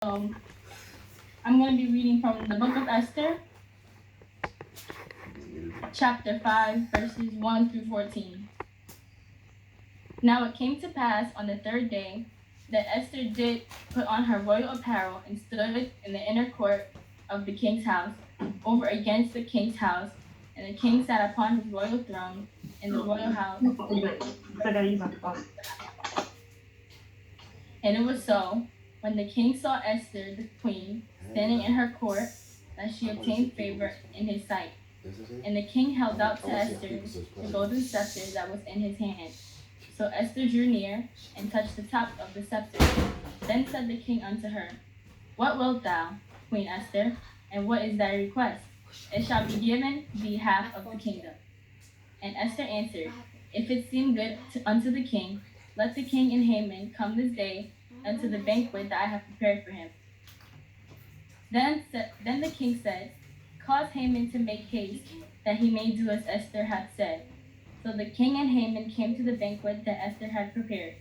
Um, I'm going to be reading from the book of Esther, chapter 5, verses 1 through 14. Now it came to pass on the third day that Esther did put on her royal apparel and stood in the inner court of the king's house, over against the king's house, and the king sat upon his royal throne in the royal house. And it was so, when the king saw Esther, the queen, standing in her court, that she obtained favor in his sight. And the king held out to Esther the golden scepter that was in his hand. So Esther drew near and touched the top of the scepter. Then said the king unto her, What wilt thou, Queen Esther, and what is thy request? It shall be given thee half of the kingdom. And Esther answered, If it seem good unto the king, let the king and Haman come this day unto the banquet that I have prepared for him. Then the king said, Cause Haman to make haste, that he may do as Esther hath said. So the king and Haman came to the banquet that Esther had prepared.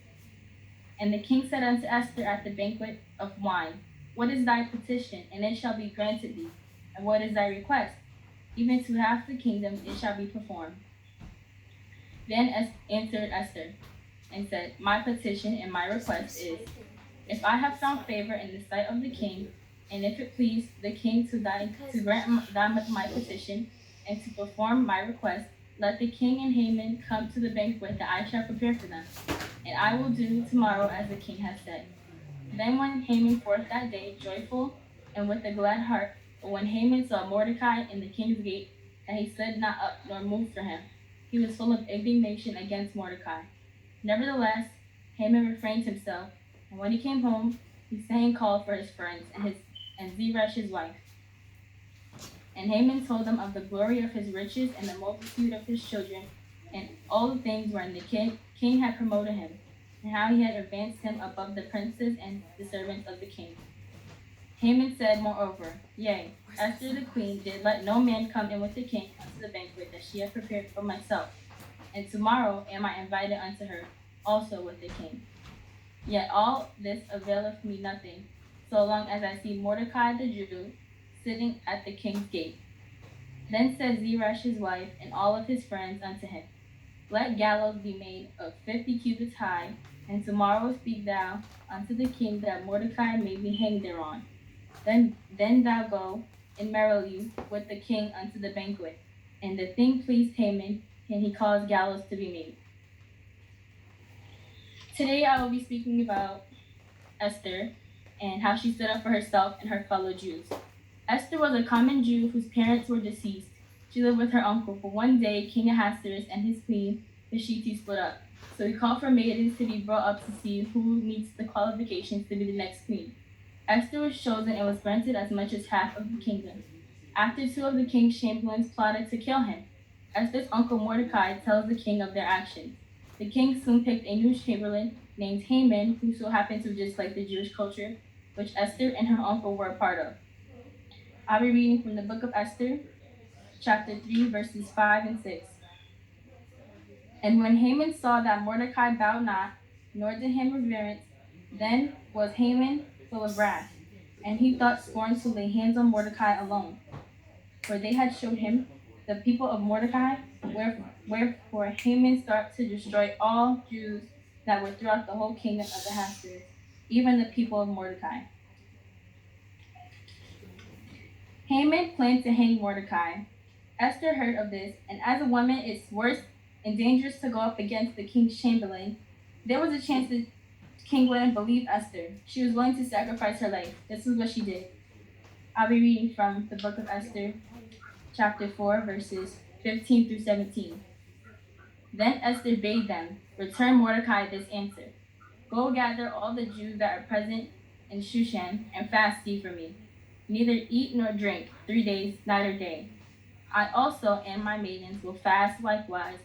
And the king said unto Esther at the banquet of wine, What is thy petition? And it shall be granted thee. And what is thy request? Even to half the kingdom it shall be performed. Then answered Esther, and said, My petition and my request is, if I have found favor in the sight of the king, and if it please the king to grant my petition, and to perform my request, let the king and Haman come to the banquet that I shall prepare for them, and I will do tomorrow as the king has said. Then went Haman forth that day, joyful and with a glad heart. But when Haman saw Mordecai in the king's gate, that he stood not up nor moved for him, he was full of indignation against Mordecai. Nevertheless, Haman refrained himself, and when he came home, he sang and called for his friends and Zeresh his wife. And Haman told them of the glory of his riches and the multitude of his children, and all the things wherein the king had promoted him, and how he had advanced him above the princes and the servants of the king. Haman said, moreover, Yea, Esther the queen did let no man come in with the king unto the banquet that she had prepared for myself, and tomorrow am I invited unto her, also with the king. Yet all this availeth me nothing, so long as I see Mordecai the Jew sitting at the king's gate. Then said Zeresh his wife and all of his friends unto him, Let gallows be made of 50 cubits high, and tomorrow speak thou unto the king that Mordecai may be hanged thereon. Then thou go and merrily with the king unto the banquet. And the thing pleased Haman, and he caused gallows to be made. Today I will be speaking about Esther and how she stood up for herself and her fellow Jews. Esther was a common Jew whose parents were deceased. She lived with her uncle, for one day King Ahasuerus and his queen, Vashti, split up. So he called for maidens to be brought up to see who meets the qualifications to be the next queen. Esther was chosen and was granted as much as half of the kingdom. After two of the king's chamberlains plotted to kill him, Esther's uncle Mordecai tells the king of their actions. The king soon picked a new chamberlain named Haman, who so happened to just like the Jewish culture, which Esther and her uncle were a part of. I'll be reading from the book of Esther, chapter 3, verses 5 and 6. And when Haman saw that Mordecai bowed not, nor did him reverence, then was Haman full of wrath, and he thought scorn to lay hands on Mordecai alone. For they had showed him the people of Mordecai, wherefore Haman started to destroy all Jews that were throughout the whole kingdom of Ahasuerus, even the people of Mordecai. Haman planned to hang Mordecai. Esther heard of this, and as a woman it's worse and dangerous to go up against the king's chamberlain. There was a chance the king wouldn't believe Esther. She was willing to sacrifice her life. This is what she did. I'll be reading from the book of Esther, chapter 4, verses 15 through 17. Then Esther bade them return Mordecai this answer. Go gather all the Jews that are present in Shushan and fast ye for me. Neither eat nor drink 3 days, night or day. I also and my maidens will fast likewise,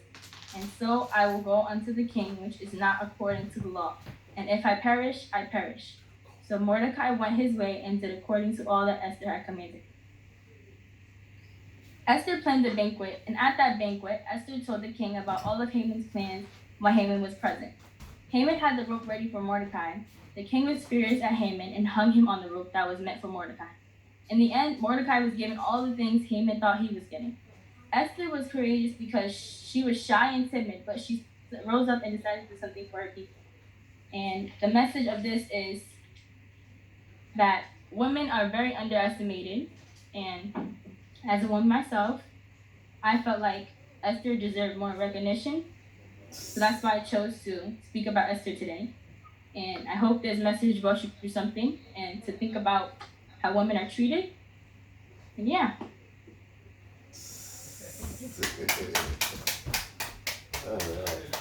and so I will go unto the king, which is not according to the law. And if I perish, I perish. So Mordecai went his way and did according to all that Esther had commanded. Esther planned a banquet, and at that banquet, Esther told the king about all of Haman's plans while Haman was present. Haman had the rope ready for Mordecai, The king was furious at Haman and hung him on the rope that was meant for Mordecai. In the end, Mordecai was given all the things Haman thought he was getting. Esther was courageous because she was shy and timid, but she rose up and decided to do something for her people. And the message of this is that women are very underestimated. And as a woman myself, I felt like Esther deserved more recognition. So that's why I chose to speak about Esther today. And I hope this message brought you through something and to think about how women are treated. And yeah. All right.